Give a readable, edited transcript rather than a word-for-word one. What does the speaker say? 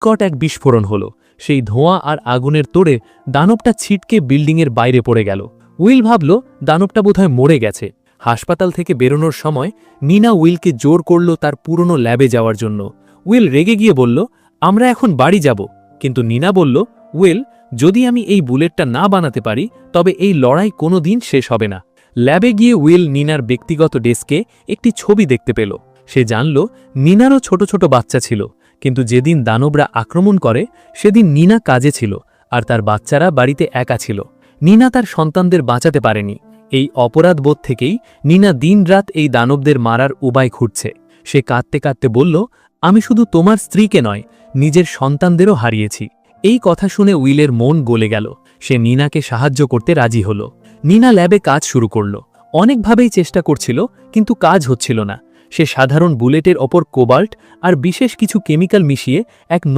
বিকট এক বিস্ফোরণ হলো। সেই ধোঁয়া আর আগুনের তোড়ে দানবটা ছিটকে বিল্ডিংয়ের বাইরে পড়ে গেল। উইল ভাবল দানবটা বোধহয় মরে গেছে। হাসপাতাল থেকে বেরোনোর সময় নিনা উইলকে জোর করল তার পুরনো ল্যাবে যাওয়ার জন্য। উইল রেগে গিয়ে বলল, আমরা এখন বাড়ি যাব। কিন্তু নিনা বলল, উইল, যদি আমি এই বুলেটটা না বানাতে পারি তবে এই লড়াই কোনো দিন শেষ হবে না। ল্যাবে গিয়ে উইল নিনার ব্যক্তিগত ডেস্কে একটি ছবি দেখতে পেল। সে জানল নিনারও ছোট ছোট বাচ্চা ছিল, কিন্তু যেদিন দানবরা আক্রমণ করে সেদিন নিনা কাজে ছিল আর তার বাচ্চারা বাড়িতে একা ছিল। নিনা তার সন্তানদের বাঁচাতে পারেনি। এই অপরাধবোধ থেকেই নিনা দিনরাত এই দানবদের মারার উপায় খুঁজছে। সে কাঁদতে কাঁদতে বলল, আমি শুধু তোমার স্ত্রীকে নয়, নিজের সন্তানদেরও হারিয়েছি। এই কথা শুনে উইলের মন গলে গেল। সে নিনাকে সাহায্য করতে রাজি হল। নিনা ল্যাবে কাজ শুরু করল। অনেকভাবেই চেষ্টা করছিল, কিন্তু কাজ হচ্ছিল না। সে সাধারণ বুলেটের ওপর কোবাল্ট আর বিশেষ কিছু কেমিক্যাল মিশিয়ে এক নতুন